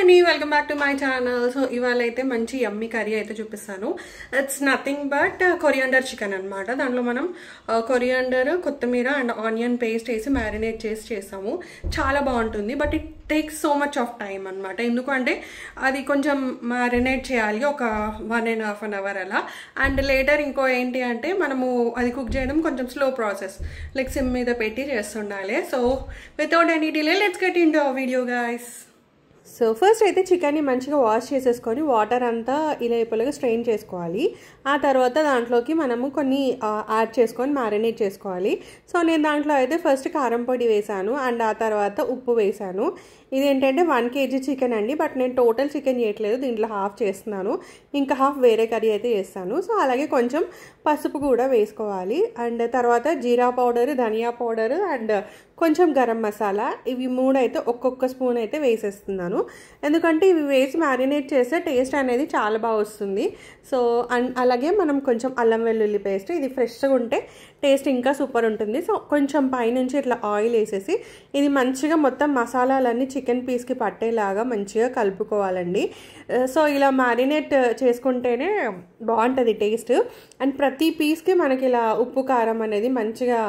అండి welcome back to my channel. So ఇవాళ అయితే మంచి యమ్మీ కర్రీ అయితే చూపిస్తాను. It's nothing but coriander chicken అనమాట. దాంట్లో మనం కొరియాండర్, కొత్తిమీర అండ్ ఆనియన్ పేస్ట్ వేసి మ్యారినేట్ చేసి చేస్తాము. చాలా బాగుంటుంది. But it takes so much of time అనమాట. ఎందుకంటే అది కొంచెం మ్యారినేట్ చేయాలి ఒక 1.5 hours అలా. అండ్ లేటర్ ఇంకో ఏంటి అంటే మనము అది కుక్ చేయడం కొంచెం స్లో ప్రాసెస్, లైక్ సిమ్ మీద పెట్టి చేస్తుండాలి. So without any delay let's get into our video guys. So first అయితే చికెన్ని మంచిగా వాష్ చేసేసుకొని వాటర్ అంతా ఇలా అయిపోయిగా స్ట్రెయిన్ చేసుకోవాలి. ఆ తర్వాత దాంట్లోకి మనము కొన్ని యాడ్ చేసుకొని మ్యారినేట్ చేసుకోవాలి. సో నేను దాంట్లో అయితే ఫస్ట్ కారం పొడి వేసాను అండ్ ఆ తర్వాత ఉప్పు వేసాను. ఇదేంటంటే 1 kg చికెన్ అండి. బట్ నేను టోటల్ చికెన్ చేయట్లేదు, దీంట్లో హాఫ్ చేస్తున్నాను, ఇంకా హాఫ్ వేరే కర్రీ అయితే చేస్తాను. సో అలాగే కొంచెం పసుపు కూడా వేసుకోవాలి. అండ్ తర్వాత జీరా పౌడర్, ధనియా పౌడర్ అండ్ కొంచెం గరం మసాలా, ఇవి 3 అయితే ఒక్కొక్క స్పూన్ అయితే వేసేస్తున్నాను. ఎందుకంటే ఇవి వేసి మ్యారినేట్ చేస్తే టేస్ట్ అనేది చాలా బాగా వస్తుంది. సో అలాగే మనం కొంచెం అల్లం వెల్లుల్లి పేస్ట్, ఇది ఫ్రెష్గా ఉంటే టేస్ట్ ఇంకా సూపర్ ఉంటుంది. సో కొంచెం పైనుంచి ఇట్లా ఆయిల్ వేసేసి ఇది మంచిగా మొత్తం మసాలాలన్నీ చికెన్ పీస్కి పట్టేలాగా మంచిగా కలుపుకోవాలండి. సో ఇలా మ్యారినేట్ చేసుకుంటేనే బాగుంటుంది టేస్ట్. అండ్ ప్రతి పీస్కి మనకి ఇలా ఉప్పు కారం అనేది మంచిగా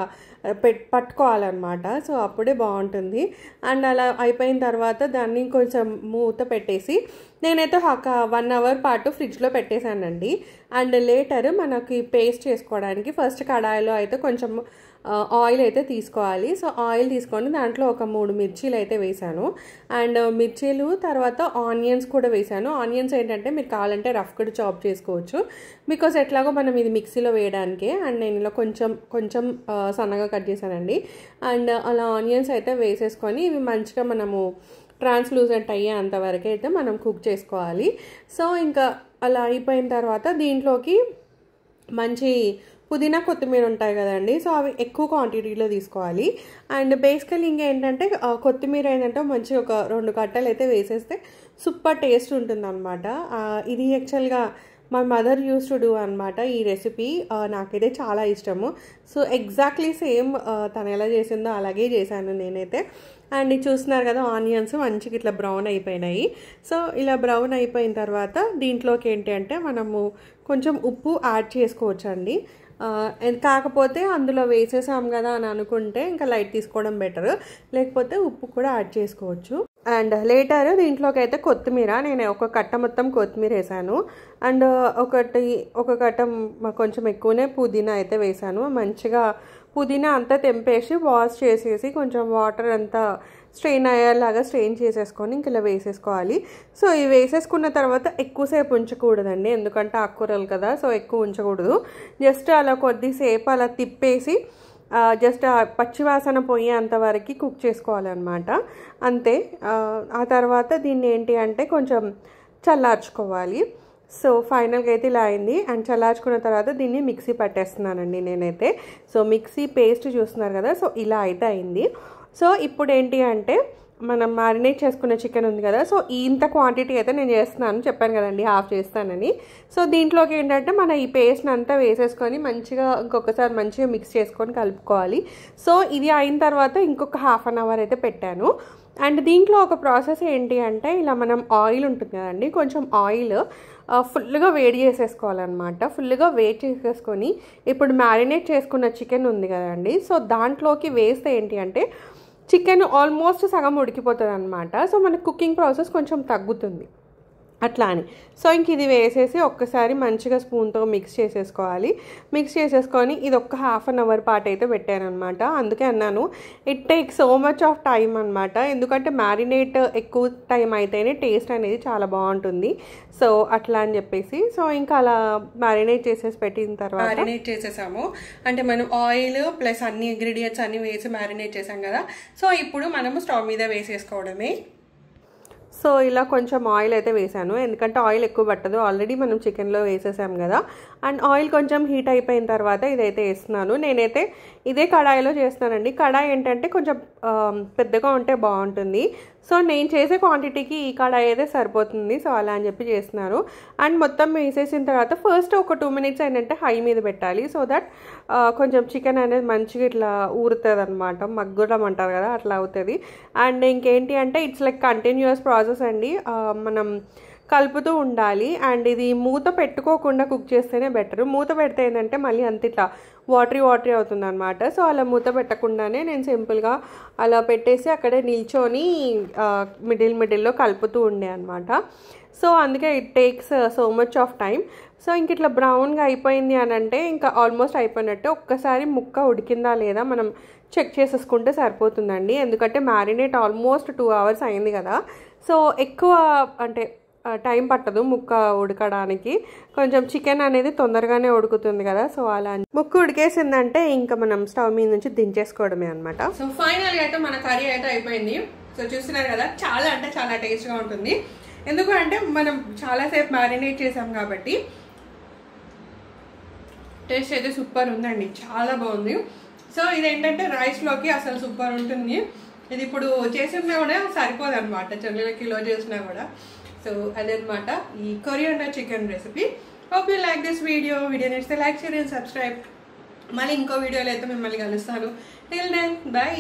పట్టుకోవాలన్నమాట. సో అప్పుడే బాగుంటుంది. అండ్ అలా అయిపోయిన తర్వాత దాన్ని కొంచెం మూత పెట్టేసి నేనైతే ఒక 1 hour పాటు ఫ్రిడ్జ్లో పెట్టేశానండి. అండ్ లేటర్ మనకి పేస్ట్ చేసుకోవడానికి ఫస్ట్ కడాయిలో అయితే కొంచెం ఆయిల్ అయితే తీసుకోవాలి. సో ఆయిల్ తీసుకొని దాంట్లో ఒక 3 మిర్చీలు అయితే వేసాను. అండ్ మిర్చీలు తర్వాత ఆనియన్స్ కూడా వేసాను. ఆనియన్స్ ఏంటంటే మీరు కావాలంటే రఫ్ కూడా చాప్ చేసుకోవచ్చు, బికాజ్ ఎట్లాగో మనం ఇది మిక్సీలో వేయడానికే. అండ్ నేను ఇలా కొంచెం సన్నగా కట్ చేశానండి. అండ్ అలా ఆనియన్స్ అయితే వేసేసుకొని ఇవి మంచిగా మనము ట్రాన్స్లూజెంట్ అయ్యేంతవరకు అయితే మనం కుక్ చేసుకోవాలి. సో ఇంకా అలా అయిపోయిన తర్వాత దీంట్లోకి మంచి పుదీనా, కొత్తిమీర ఉంటాయి కదండి. సో అవి ఎక్కువ క్వాంటిటీలో తీసుకోవాలి. అండ్ బేసికలీ ఇంకా ఏంటంటే కొత్తిమీర ఏంటంటే మంచిగా ఒక 2 కట్టలు అయితే వేసేస్తే సూపర్ టేస్ట్ ఉంటుంది అనమాట. ఇది యాక్చువల్గా my mother use to do అనమాట ఈ రెసిపీ. నాకైతే చాలా ఇష్టము. సో ఎగ్జాక్ట్లీ సేమ్ తను ఎలా చేసిందో అలాగే చేశాను నేనైతే. అండ్ ఇది చూస్తున్నారు కదా, ఆనియన్స్ మంచిగా ఇట్లా బ్రౌన్ అయిపోయినాయి. సో ఇలా బ్రౌన్ అయిపోయిన తర్వాత దీంట్లోకి ఏంటి అంటే మనము కొంచెం ఉప్పు యాడ్ చేసుకోవచ్చు అండి. కాకపోతే అందులో వేసేసాం కదా అని అనుకుంటే ఇంకా లైట్ తీసుకోవడం బెటర్, లేకపోతే ఉప్పు కూడా యాడ్ చేసుకోవచ్చు. అండ్ లేటర్ దీంట్లోకి అయితే కొత్తిమీర, నేను ఒక కట్ట మొత్తం కొత్తిమీర వేసాను. అండ్ ఒక కట్ట కొంచెం ఎక్కువనే పుదీనా అయితే వేసాను. మంచిగా పుదీనా అంతా తెంపేసి వాష్ చేసేసి కొంచెం వాటర్ అంతా స్ట్రెయిన్ అయ్యేలాగా స్ట్రెయిన్ చేసేసుకొని ఇంక ఇలా వేసేసుకోవాలి. సో ఇవి వేసేసుకున్న తర్వాత ఎక్కువసేపు ఉంచకూడదండి, ఎందుకంటే ఆకుకూరలు కదా, సో ఎక్కువ ఉంచకూడదు. జస్ట్ అలా కొద్దిసేపు అలా తిప్పేసి జస్ట్ పచ్చివాసన పోయేంత వరకు కుక్ చేసుకోవాలన్నమాట, అంతే. ఆ తర్వాత దీన్ని ఏంటి అంటే కొంచెం చల్లార్చుకోవాలి. సో ఫైనల్గా అయితే ఇలా అయింది. అండ్ చల్లార్చుకున్న తర్వాత దీన్ని మిక్సీ పట్టేస్తున్నానండి నేనైతే. సో మిక్సీ పేస్ట్ చూస్తున్నారు కదా, సో ఇలా అయితే అయింది. సో ఇప్పుడు ఏంటి అంటే మనం మ్యారినేట్ చేసుకున్న చికెన్ ఉంది కదా, సో ఇంత క్వాంటిటీ అయితే నేను చేస్తున్నాను, చెప్పాను కదండి హాఫ్ చేస్తానని. సో దీంట్లోకి ఏంటంటే మన ఈ పేస్ట్ని అంతా వేసేసుకొని మంచిగా ఇంకొకసారి మంచిగా మిక్స్ చేసుకొని కలుపుకోవాలి. సో ఇది అయిన తర్వాత ఇంకొక 1/2 hour అయితే పెట్టాను. అండ్ దీంట్లో ఒక ప్రాసెస్ ఏంటి అంటే ఇలా మనం ఆయిల్ ఉంటుంది కదండి, కొంచెం ఆయిల్ ఫుల్గా వేడి చేసేసుకోవాలన్నమాట. ఫుల్గా వేడి చేసేసుకొని ఇప్పుడు మ్యారినేట్ చేసుకున్న చికెన్ ఉంది కదండి, సో దాంట్లోకి వేస్తే ఏంటి అంటే చికెన్ ఆల్మోస్ట్ సగం ఉడికిపోతుంది అనమాట. సో మన కుకింగ్ ప్రాసెస్ కొంచెం తగ్గుతుంది అట్లా అని. సో ఇంక ఇది వేసేసి ఒక్కసారి మంచిగా స్పూన్తో మిక్స్ చేసేసుకోవాలి. మిక్స్ చేసేసుకొని ఇది ఒక 1/2 hour పాటు అయితే పెట్టాను అనమాట. అందుకే అన్నాను it take so much of time అనమాట, ఎందుకంటే మ్యారినేట్ ఎక్కువ టైం అయితేనే టేస్ట్ అనేది చాలా బాగుంటుంది. సో అట్లా అని చెప్పేసి సో ఇంకా అలా మ్యారినేట్ చేసేసి పెట్టిన తర్వాత మ్యారినేట్ చేసేసాము అంటే మనం ఆయిల్ ప్లస్ అన్ని ఇంగ్రీడియంట్స్ అన్ని వేసి మ్యారినేట్ చేసాం కదా. సో ఇప్పుడు మనము స్టవ్ మీద వేసేసుకోవడమే. సో ఇలా కొంచెం ఆయిల్ అయితే వేసాను, ఎందుకంటే ఆయిల్ ఎక్కువ పట్టదు, ఆల్రెడీ మనం చికెన్లో వేసేసాం కదా. అండ్ ఆయిల్ కొంచెం హీట్ అయిపోయిన తర్వాత ఇదైతే వేస్తున్నాను. నేనైతే ఇదే కడాయిలో చేస్తానండి. కడాయి ఏంటంటే కొంచెం పెద్దగా ఉంటే బాగుంటుంది. సో నేను చేసే క్వాంటిటీకి ఈ కడాయి అయితే సరిపోతుంది. సో అలా అని చెప్పి చేస్తున్నారు. అండ్ మొత్తం వేసేసిన తర్వాత ఫస్ట్ ఒక 2 minutes ఏంటంటే హై మీద పెట్టాలి. సో దట్ కొంచెం చికెన్ అనేది మంచిగా ఇట్లా ఊరుతుంది అనమాట, మగ్గడం అంటారు కదా, అట్లా అవుతుంది. అండ్ ఇంకేంటి అంటే ఇట్స్ లైక్ కంటిన్యూస్ ప్రాసెస్ అండి. మనం కలుపుతూ ఉండాలి. అండ్ ఇది మూత పెట్టుకోకుండా కుక్ చేస్తేనే బెటర్. మూత పెడితే ఏంటంటే మళ్ళీ అంత ఇట్లా వాటరీ అవుతుంది అనమాట. సో అలా మూత పెట్టకుండానే నేను సింపుల్గా అలా పెట్టేసి అక్కడే నిల్చొని మిడిల్లో కలుపుతూ ఉండే అనమాట. సో అందుకే it takes so much of time. So ఇంక ఇట్లా బ్రౌన్గా అయిపోయింది అని అంటే ఇంకా ఆల్మోస్ట్ అయిపోయినట్టు. ఒక్కసారి ముక్క ఉడికిందా లేదా మనం చెక్ చేసేసుకుంటే సరిపోతుందండి. ఎందుకంటే మ్యారినేట్ ఆల్మోస్ట్ 2 hours అయింది కదా. సో ఎక్కువ అంటే టైం పట్టదు ముక్క ఉడకడానికి. కొంచెం చికెన్ అనేది తొందరగానే ఉడుకుతుంది కదా. సో అలా ముక్క ఉడికేసిందంటే ఇంకా మనం స్టవ్ మీద నుంచి దించేసుకోవడమే అనమాట. సో ఫైనల్గా అయితే మన కర్రీ అయితే అయిపోయింది. సో చూస్తున్నారు కదా, చాలా అంటే చాలా టేస్ట్గా ఉంటుంది. ఎందుకు అంటే మనం చాలాసేపు మ్యారినేట్ చేసాం కాబట్టి టేస్ట్ అయితే సూపర్ ఉందండి, చాలా బాగుంది. సో ఇదేంటంటే రైస్లోకి అసలు సూపర్ ఉంటుంది. ఇది ఇప్పుడు చేసినా కూడా సరిపోదు అనమాట, 2 కిలో చేసినా కూడా. సో అదనమాట ఈ coriander chicken recipe. Hope you like this video నచ్చితే లైక్, షేర్ అండ్ సబ్స్క్రైబ్. మళ్ళీ ఇంకో వీడియోలో అయితే మిమ్మల్ని కలుస్తాను. Till then by.